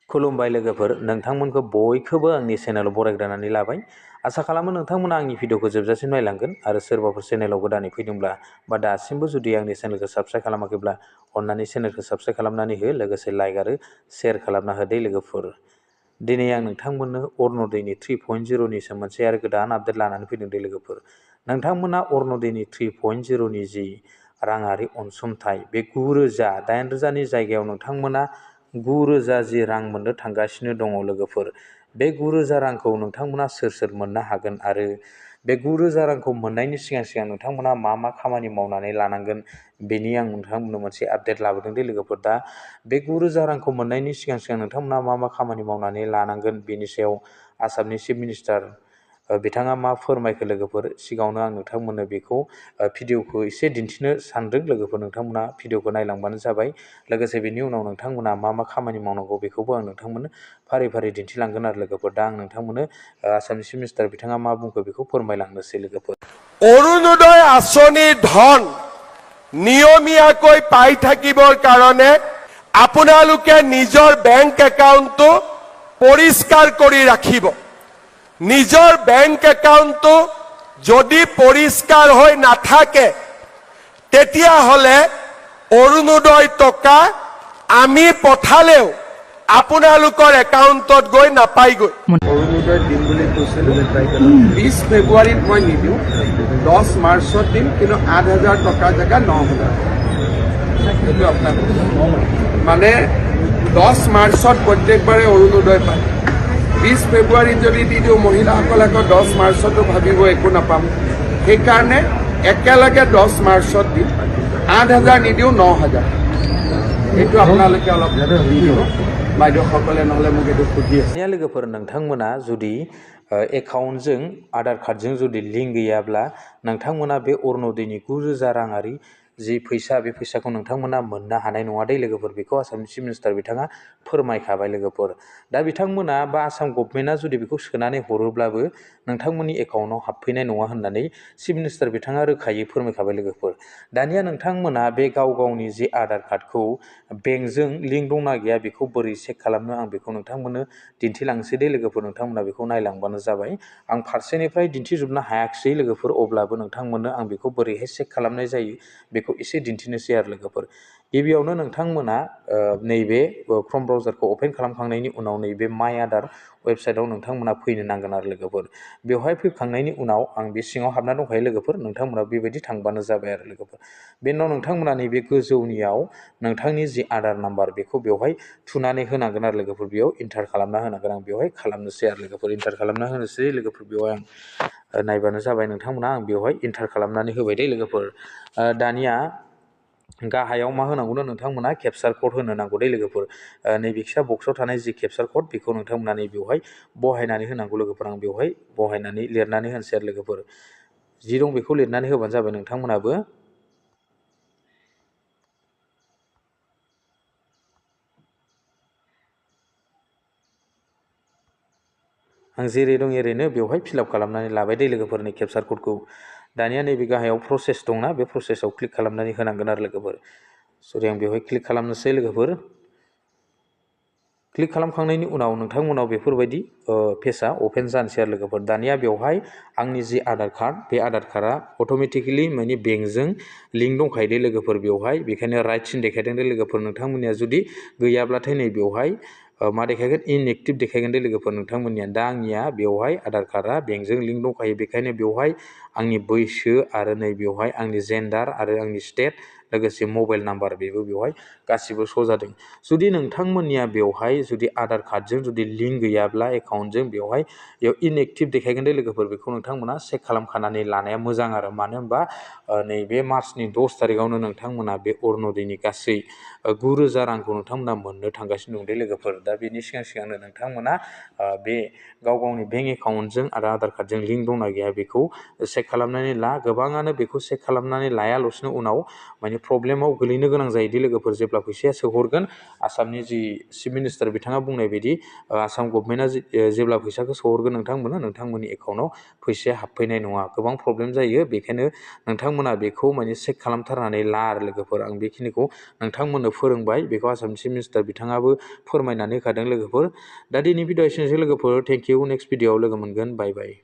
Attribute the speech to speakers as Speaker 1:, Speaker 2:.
Speaker 1: खुलुमबाय लोगोफोर, नोंथांमोनखौ बयखौबो आंनि चेनेलाव बरायग्रोनानै लाबाय। आसा खालामो नोंथांमोना आंनि भिडिअखौ जोबजासिम नायलांगोन आरो सोरबाफोर चेनेलाव गोदानै फैदोंब्ला बा दासिमबो जुदि आंनि चेनेलखौ साबस्क्राइब खालामाखैब्ला अन्नानै चेनेलखौ साबस्क्राइब खालामनानै हो, लोगोसे लाइक आरो शेयार खालामना हो दे लोगोफोर। दिनै आं नोंथांमोननो अरुणदयनि 3.0नि मोनसे आरो गोदान आपडेट लानानै फैदों दे लोगोफोर। नोंथांमोना अरुणदयनि 3.0नि जि राङारि अनसुंथाइ बे 9,000 8,000नि जायगायाव नोंथांमोना 9,000 जि रां मोननो थांगासिनो दङ लोगोफोर। बे 9,000 रांखौ नोंथांमोना सोर मोननो हागोन आरो बे 9,000 रांखौ मोननायनि सिगां नोंथांमोना मा खामानि मावनानै लानांगोन बेनि आं नोंथांमोननो मोनसे आपडेट लाबोदों दे लोगोफोर। दा बे 9,000 रांखौ मोननायनि सिगां नोंथांमोना मा खामानि मावनानै लानांगोन बेनि सायाव आसामनि चिफ मिनिस्टार बिथाङा मा फोरमायखो लोगोफोर। सिगाङावनो आं नोंथांमोननो बेखौ भिडिअखौ एसे दिन्थिनो सानदों लोगोफोर। नोंथांमोना भिडिअखौ नायलांबानो जाबाय। लोगोसे बेनि उनाव नोंथांमोना मा खामानि मावनांगौ बेखौबो आं नोंथांमोननो फारि दिन्थिलांगोन आरो लोगोफोर। दा आं नोंथांमोननो आसामनि चिफ मिनिस्टार बिथाङा मा बुंखो बेखौ फोरमायलांनोसै लोगोफोर।
Speaker 2: অৰুণোদয় আঁচনিৰ ধন নিয়মীয়াকৈ পাই থাকিবৰ কাৰণে আপোনালোকে নিজৰ বেংক একাউণ্টটো পৰিষ্কাৰ কৰি ৰাখিব। নিজৰ বেংক একাউণ্টটো যদি পৰিষ্কাৰ হৈ নাথাকে তেতিয়াহ'লে অৰুণোদয় টকা আমি পঠালেও আপোনালোকৰ একাউণ্টত গৈ নাপাইগৈ।
Speaker 3: অৰুণোদয় দিম বুলি কৈছিলোঁ 20 ফেব্ৰুৱাৰীত মই নিদিওঁ, 10 মাৰ্চত দিম, কিন্তু 8,000 টকাৰ জেগা 9,000। সেইটো আপোনালোকে মানে 10 মাৰ্চত প্ৰত্যেকবাৰে অৰুণোদয় পায়। 20 ফেব্ৰুৱাৰীত যদি দি দিওঁ মহিলাসকল আকৌ 10 মাৰ্চতো ভাবিব একো নাপাম। সেইকাৰণে একেলগে 10 মাৰ্চত দিম, 8,000 নিদিওঁ, 9,000। এইটো আপোনালোকে অলপ বাইদেউসকলে নহ'লে মোক এইটো সুধি আছে।
Speaker 1: लोगोफोर, नोंथांमोना जुदि एकाउन्टजों आधार कार्डजों जुदि लिंक गैयाब्ला नोंथांमोना बे अरुणोदयनि 9,000 राङारि जि फैसा बे फैसाखौ नोंथांमोना मोननो हानाय नङा दे लोगोफोर। बेखौ आसामनि चिफ मिनिस्टार बिथाङा फोरमायखाबाय लोगोफोर। दा बिथांमोना बा आसाम गभर्नमेन्टआ जुदि बेखौ सोनानै हरोब्लाबो नोंथांमोननि एकाउन्टआव हाबफैनाय नङा होननानै चिफ मिनिस्टार बिथाङा रोखायै फोरमायखाबाय लोगोफोर। दानिया नोंथांमोना बे गावनि जि आधार कार्डखौ बेंकजों लिंक दंना गैया बेखौ बोरै चेक खालामनो आं बेखौ नोंथांमोननो दिन्थिलांसै दे लोगोफोर। नोंथांमोना बेखौ नायलांबानो जाबाय। आं फारसेनिफ्राय दिन्थिजोबनो हायाखिसै लोगोफोर, अब्लाबो नोंथांमोननो आं बेखौ बोरैहाय चेक खालामनाय जायो बेखौ एसे दिन्थिनोसै आरो लोगोफोर। गिबियावनो नोंथांमोना नैबे क्रोम ब्राउजारखौ अपेन खालामखांनायनि उनाव नैबे माइ आधार वेबसाइटआव नोंथांमोना फैनो नांगोन आरो लोगोफोर। बेवहाय फैखांनायनि उनाव आं बे सिङाव हाबना दंखायो लोगोफोर, नोंथांमोना बेबायदि थांबानो जाबाय आरो लोगोफोर। बेनि उनाव नोंथांमोना नैबे गोजौनियाव नोंथांनि जि आधार नाम्बार बेखौ बेवहाय थुनानै होनांगोन आरो लोगोफोर। बेयाव इन्टार खालामना होनांगोन। आं बेवहाय खालामनोसै आरो लोगोफोर, इन्टार खालामना होनोसै लोगोफोर। बेवहाय आं नायबानो जाबाय नोंथांमोना। आं बेवहाय इन्टार खालामनानै होबाय दे लोगोफोर। दानिया गाहायाव मा होनांगौनो नोंथांमोना केपचार कड होनो नांगौ दे लोगोफोर। नैबे फिसा बक्सआव थानाय जि केपचार कड बेखौ नोंथांमोना बेवहाय बहायनानै होनांगौ लोगोफोर। आं बेवहाय बहायनानै लिरनानै होनोसै आरो लोगोफोर। जि दं बेखौ लिरनानै होबानो जाबाय नोंथांमोनाबो। आं जेरै दं एरैनो बेवहाय फिलआप खालामनानै लाबाय दे लोगोफोरनि केपचार क'डखौ। दानिया नैबे गाहायाव प्रसेस दंना, बे प्रसेसआव क्लिक खालामनानै होनांगोन आरो लोगोफोर। सरि, आं बेवहाय क्लिक खालामनोसै लोगोफोर। क्लिक खालामखांनायनि उनाव नोंथांमोनाव बेफोरबायदि पेजआ अपेन जानोसै आरो लोगोफोर। दानिया बेवहाय आंनि जि आधार कार्ड बे आधार कार्डआ अट'मेटिकेलि माने बेंकजों लिंक दंखायो दे लोगोफोर बेवहाय। बेखायनो राइट सिन देखायदों दे लोगोफोर। नोंथांमोननिया जुदि गैयाब्लाथाय नै बेवहाय मा देखायगोन, इनएक्टिभ देखायगोन दे लोगोफोर नोंथांमोननिया। दा आंनिया बेवहाय आधार कार्डआ बेंकजों लिंक दंखायो, बेखायनो बेवहाय आंनि बैसो आरो नै बेवहाय आंनि जेन्डार आरो आंनि स्टेट लोगोसे मबाइल नाम्बार बेबो बेवहाय गासिबो श' जादों। जुदि नोंथांमोननिया बेवहाय जुदि आधार कार्डजों जुदि लिंक गैयाब्ला एकाउन्टजों बेवहाय इनएक्टिभ देखायगोन दे लोगोफोर। बेखौ नोंथांमोना चेक खालामखानानै लानाया मोजां आरो। मानो होनबा नैबे मार्चनि 10 थारिखआवनो नोंथांमोना बे अरुणोदयनि गासै 9,000 रांखौ नोंथांमोना मोननो थांगासिनो दं दे लोगोफोर। दा बेनि सिगांनो नोंथांमोना बे गावनि बेंक एकाउन्टजों आरो आधार कार्डजों लिंक दंना गैया बेखौ चेक खालामनानै ला। गोबाङानो बेखौ चेक खालामनानै लायाल'सिनो उनाव माने माने प्रब्लेमाव गोलैनो गोनां जायोदि लोगोफोर जेब्ला फैसाया सोहरगोन आसामनि जि चिफ मिनिस्टार बिथाङा बुंनाय बायदि आसाम गभर्नमेन्टआ जेब्ला फैसाखौ सोहरगोन नोंथांमोननि एकाउन्टाव फैसाया हाबफैनाय नङा गोबां प्रब्लेम जायो बेखायनो नोंथांमोना बेखौ माने चेक खालामथारनानै ला आरो लोगोफोर आं बेखिनिखौ नोंथांमोननो फोरोंबाय बेखौ आसाम चिफ मिनिस्टार बिथाङाबो फोरमायनानै होखादों लोगोफोर दा दिनै भिडिअ एसेनोसै लोगोफोर थेंक इउ नेक्स्ट भिडिअआव लोगो मोनगोन बाय बाय